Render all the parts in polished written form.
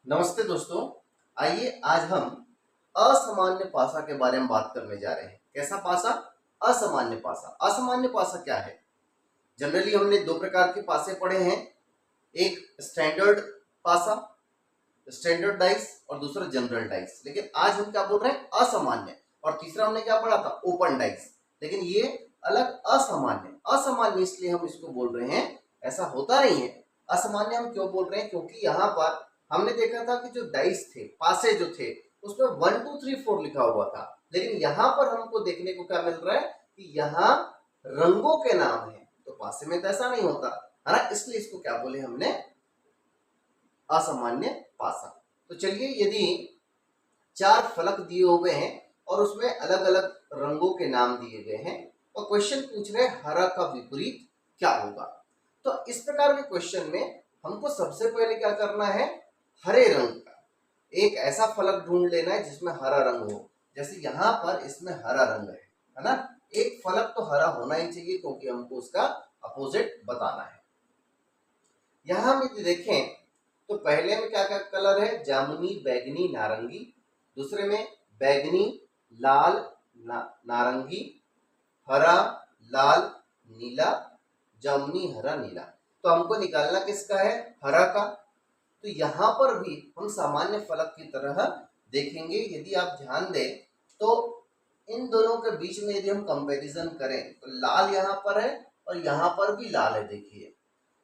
नमस्ते दोस्तों। आइए आज हम असामान्य पासा के बारे में बात करने जा रहे हैं। कैसा पासा? असामान्य पासा। असामान्य पासा क्या है? जनरली हमने दो प्रकार के पासे पढ़े हैं, एक स्टैंडर्ड पासा, स्टैंडर्ड डाइस, और दूसरा जनरल डाइस। लेकिन आज हम क्या बोल रहे हैं? असामान्य। और तीसरा हमने क्या पढ़ा था? Open dice. लेकिन ये अलग असामान्य। असामान्य इसलिए हम इसको बोल रहे हैं, ऐसा होता नहीं है। असामान्य हम क्यों बोल रहे हैं? क्योंकि यहाँ पर हमने देखा था कि जो डाइस थे, पासे जो थे, उसमें 1 2 3 4 लिखा हुआ था। लेकिन यहाँ पर हमको देखने को क्या मिल रहा है कि यहाँ रंगों के नाम है। तो पासे में तो ऐसा नहीं होता है ना, इसलिए इसको क्या बोले हमने? असामान्य पासा। तो चलिए, यदि 4 फलक दिए हुए हैं और उसमें अलग अलग रंगों के नाम दिए गए हैं और क्वेश्चन पूछ रहे हैं हरा का विपरीत क्या होगा, तो इस प्रकार के क्वेश्चन में हमको सबसे पहले क्या करना है? हरे रंग का एक ऐसा फलक ढूंढ लेना है जिसमें हरा रंग हो। जैसे यहाँ पर इसमें हरा रंग है ना। एक फलक तो हरा होना ही चाहिए क्योंकि हमको उसका अपोजिट बताना है। यहाँ हम यदि देखें तो पहले में क्या क्या कलर है? जामुनी, बैगनी, नारंगी। दूसरे में बैगनी, लाल, नारंगी, हरा, लाल, नीला, जामुनी, हरा, नीला। तो हमको निकालना किसका है? हरा का। तो यहाँ पर भी हम सामान्य फलक की तरह देखेंगे। यदि आप ध्यान दें तो इन दोनों के बीच में यदि हम कंपैरिजन करें तो लाल यहाँ पर है और यहाँ पर भी लाल है। देखिए,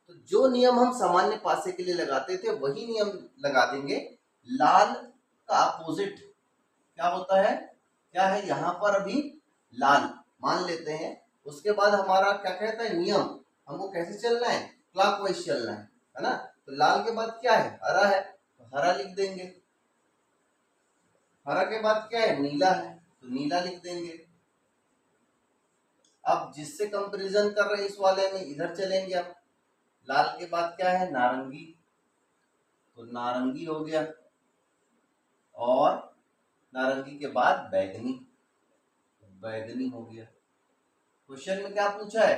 तो जो नियम हम सामान्य पासे के लिए लगाते थे वही नियम लगा देंगे। लाल का अपोजिट क्या होता है? क्या है? यहाँ पर अभी लाल मान लेते हैं। उसके बाद हमारा क्या कहता है नियम? हमको कैसे चलना है? क्लॉकवाइज चलना है ना। तो लाल के बाद क्या है? हरा है, तो हरा लिख देंगे। हरा के बाद क्या है? नीला है, तो नीला लिख देंगे। अब जिससे कंपैरिजन कर रहे हैं इस वाले में इधर चलेंगे। अब लाल के बाद क्या है? नारंगी, तो नारंगी हो गया। और नारंगी के बाद बैगनी, बैगनी हो गया। क्वेश्चन में क्या पूछा है?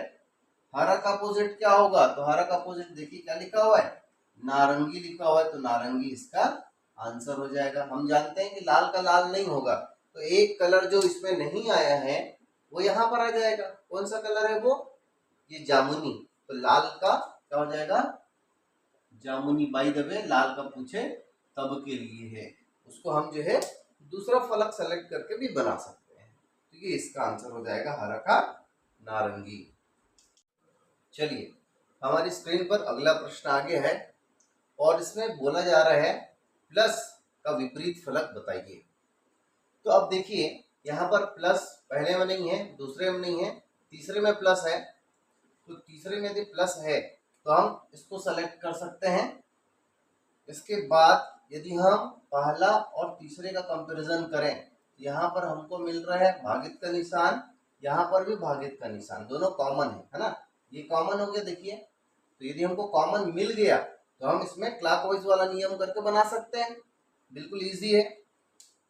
हरा का अपोजिट क्या होगा? तो हरा का अपोजिट देखिए क्या लिखा हुआ है? नारंगी लिखा हुआ है, तो नारंगी इसका आंसर हो जाएगा। हम जानते हैं कि लाल का लाल नहीं होगा, तो एक कलर जो इसमें नहीं आया है वो यहाँ पर आ जाएगा। कौन सा कलर है वो? ये जामुनी। तो लाल का क्या हो जाएगा? जामुनी। बाय द वे, लाल का पूछे तब के लिए है, उसको हम जो है दूसरा फलक सेलेक्ट करके भी बना सकते हैं। तो ये इसका आंसर हो जाएगा हरा का नारंगी। चलिए, हमारी स्क्रीन पर अगला प्रश्न आगे है और इसमें बोला जा रहा है प्लस का विपरीत फलक बताइए। तो अब देखिए, यहाँ पर प्लस पहले में नहीं है, दूसरे में नहीं है, तीसरे में प्लस है। तो तीसरे में यदि प्लस है तो हम इसको सेलेक्ट कर सकते हैं। इसके बाद यदि हम पहला और तीसरे का कंपैरिजन करें, यहाँ पर हमको मिल रहा है भागित का निशान, यहाँ पर भी भागित का निशान, दोनों कॉमन है ना। ये कॉमन हो गया। देखिए, तो यदि हमको कॉमन मिल गया तो हम इसमें क्लॉकवाइज वाला नियम करके बना सकते हैं। बिल्कुल इजी है।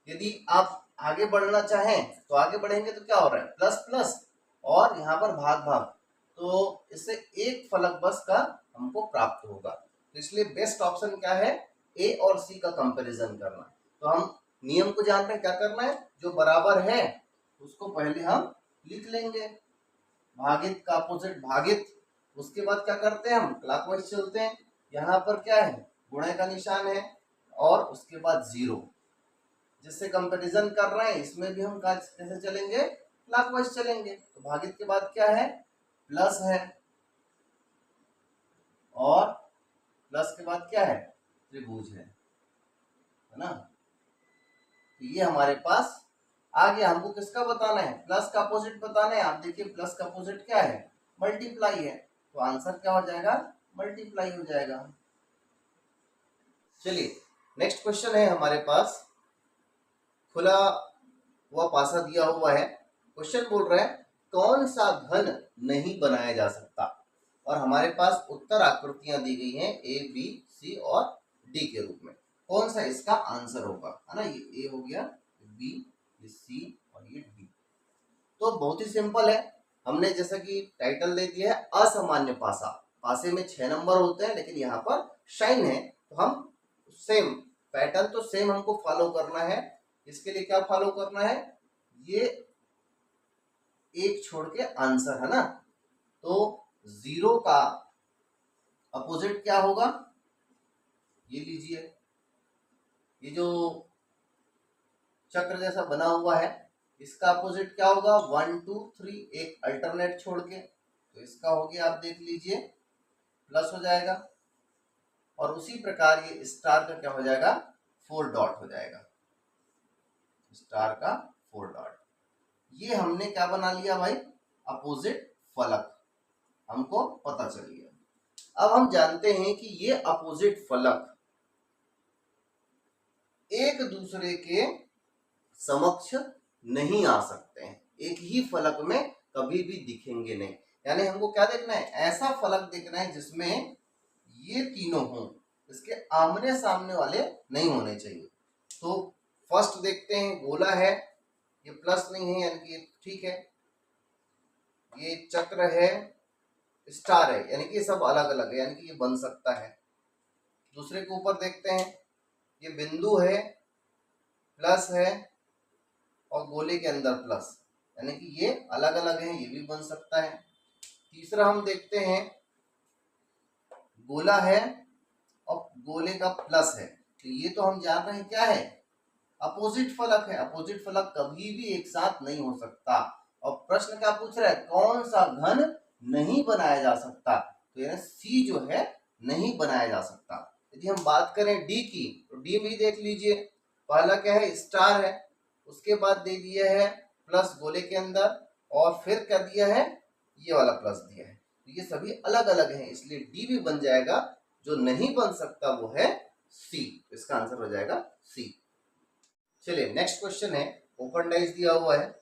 यदि आप आगे बढ़ना चाहें तो आगे बढ़ेंगे तो क्या हो रहा है? प्लस प्लस और यहाँ पर भाग भाग, तो इससे एक फलक बस का हमको प्राप्त होगा। तो इसलिए बेस्ट ऑप्शन क्या है? ए और सी का कंपैरिजन करना। तो हम नियम को जान रहे हैं, क्या करना है? जो बराबर है उसको पहले हम लिख लेंगे, भागित का अपोजिट भागित। उसके बाद क्या करते हैं? हम क्लॉकवाइज चलते हैं। यहाँ पर क्या है? गुणे का निशान है और उसके बाद जीरो। जिससे कंपैरिजन कर रहे हैं इसमें भी हम कैसे चलेंगे? क्लॉकवाइज चलेंगे। तो भागित के बाद क्या है? प्लस है, और प्लस के बाद क्या है? त्रिभुज है ना। तो ये हमारे पास आ गया। हमको किसका बताना है? प्लस का अपोजिट बताना है। आप देखिए, प्लस का अपोजिट क्या है? मल्टीप्लाई है, तो आंसर क्या हो जाएगा? मल्टीप्लाई हो जाएगा। चलिए, नेक्स्ट क्वेश्चन है हमारे पास। खुला हुआ पासा दिया हुआ है। क्वेश्चन बोल रहा है कौन सा घन नहीं बनाया जा सकता, और हमारे पास उत्तर आकृतियां दी गई हैं ए, बी, सी और डी के रूप में। कौन सा इसका आंसर होगा, है ना। ये ए हो गया, बी, ये सी और ये डी। तो बहुत ही सिंपल है। हमने जैसा कि टाइटल दे दिया है असामान्य पासा। पासे में 6 नंबर होते हैं लेकिन यहाँ पर शाइन है, तो हम सेम पैटर्न तो सेम हमको फॉलो करना है। इसके लिए क्या फॉलो करना है, ये एक छोड़ के आंसर है ना, तो 0 का अपोजिट क्या होगा, ये लीजिए, ये जो चक्र जैसा बना हुआ है इसका अपोजिट क्या होगा, 1 2 3, एक अल्टरनेट छोड़ के, तो इसका हो गया, आप देख लीजिए प्लस हो जाएगा। और उसी प्रकार ये स्टार का क्या हो जाएगा, 4 डॉट हो जाएगा, स्टार का 4 डॉट। ये हमने क्या बना लिया भाई, अपोजिट फलक हमको पता चल गया। अब हम जानते हैं कि ये अपोजिट फलक एक दूसरे के समक्ष नहीं आ सकते हैं, एक ही फलक में कभी भी दिखेंगे नहीं। यानी हमको क्या देखना है, ऐसा फलक देखना है जिसमें ये तीनों हों, इसके आमने सामने वाले नहीं होने चाहिए। तो फर्स्ट देखते हैं, गोला है, ये प्लस नहीं है यानी कि ये ठीक है, ये चक्र है, स्टार है, यानी कि ये सब अलग अलग है, यानी कि ये बन सकता है। दूसरे के ऊपर देखते हैं, ये बिंदु है, प्लस है, और गोले के अंदर प्लस, यानी कि ये अलग अलग है, ये भी बन सकता है। तीसरा हम देखते हैं, गोला है और गोले का प्लस है, तो ये तो हम जान रहे हैं क्या है, अपोजिट फलक है। अपोजिट फलक कभी भी एक साथ नहीं हो सकता। और प्रश्न क्या पूछ रहा है, कौन सा घन नहीं बनाया जा सकता, तो यानी सी जो है नहीं बनाया जा सकता। यदि हम बात करें डी की, तो डी भी देख लीजिए, पहला क्या है, स्टार है, उसके बाद दे दिया है प्लस गोले के अंदर, और फिर क्या दिया है, ये वाला प्लस दिया है। तो ये सभी अलग अलग हैं, इसलिए डी भी बन जाएगा। जो नहीं बन सकता वो है सी, इसका आंसर हो जाएगा सी। चलिए नेक्स्ट क्वेश्चन है, ओपन डाइस दिया हुआ है,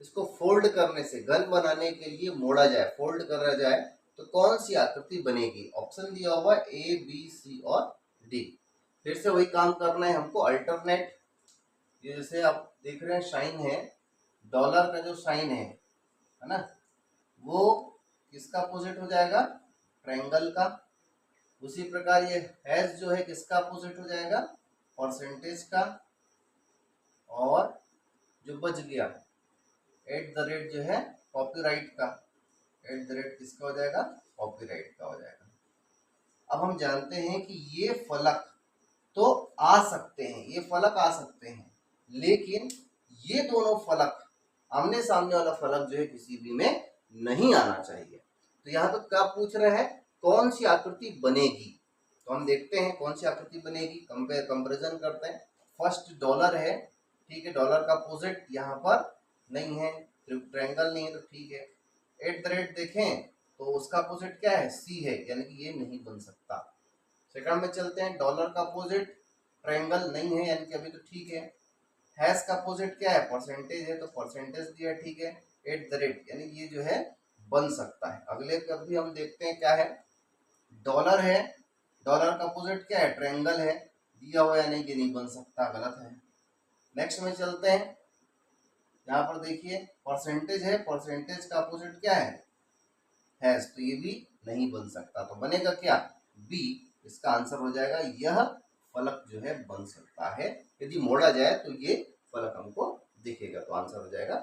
इसको फोल्ड करने से घन बनाने के लिए मोड़ा जाए, फोल्ड करा जाए तो कौन सी आकृति बनेगी। ऑप्शन दिया हुआ है ए बी सी और डी। फिर से वही काम करना है हमको, अल्टरनेट। ये जैसे आप देख रहे हैं साइन है, डॉलर का जो साइन है ना, वो किसका अपोजिट हो जाएगा, ट्रायंगल का। उसी प्रकार ये हैज जो है किसका अपोजिट हो जाएगा, परसेंटेज का। और जो बच गया एट द रेट जो है कॉपीराइट का, एट द रेट किसका हो जाएगा, कॉपीराइट का हो जाएगा। अब हम जानते हैं कि ये फलक तो आ सकते हैं, ये फलक आ सकते हैं, लेकिन ये दोनों फलक, आमने सामने वाला फलक जो है किसी भी में नहीं आना चाहिए। तो यहाँ तो क्या पूछ रहे हैं, कौन सी आकृति बनेगी। तो हम देखते हैं कौन सी आकृति बनेगी, कंपेरिजन करते हैं। फर्स्ट डॉलर है, ठीक है, डॉलर का अपोजिट यहाँ पर नहीं है, ट्रायंगल नहीं है, तो ठीक है। एट द रेट देखें तो उसका अपोजिट क्या है, सी है, यानी कि ये नहीं बन सकता। सेकंड में चलते हैं, डॉलर का अपोजिट ट्रायंगल नहीं है, यानी कि अभी तो ठीक है। हैश का अपोजिट क्या है, परसेंटेज है, तो परसेंटेज दिया, ठीक है। एट द रेट यानी ये जो है बन सकता है। अगले पर भी हम देखते हैं क्या है, डॉलर है, डॉलर का अपोजिट क्या है, ट्रायंगल है, दिया हुआ है, नहीं, ये नहीं बन सकता, गलत है। नेक्स्ट में चलते हैं, यहाँ पर देखिए परसेंटेज है, परसेंटेज का अपोजिट क्या है, हैश, तो ये भी नहीं बन सकता। तो बनेगा क्या, बी, इसका आंसर हो जाएगा। यह फलक जो है बन सकता है, यदि मोड़ा जाए तो ये फलक हमको दिखेगा, तो आंसर हो जाएगा